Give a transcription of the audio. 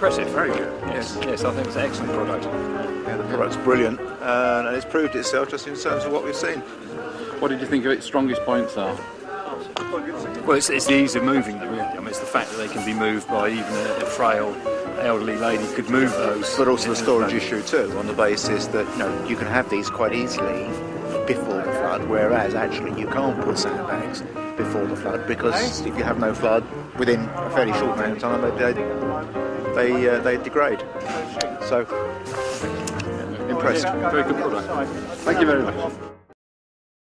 impressive, very good. Yes, yes, I think it's an excellent product. Yeah, the product's brilliant, and it's proved itself just in terms of what we've seen. What did you think of its strongest points are? Well, it's the ease of moving them, really. I mean, it's the fact that they can be moved by even a frail elderly lady could move those. But also the storage issue too, on the basis that you can have these quite easily before the flood, whereas actually you can't put sandbags before the flood, because if you have no flood, within a fairly short amount of time they degrade. So impressed. Very good product. Thank you very much.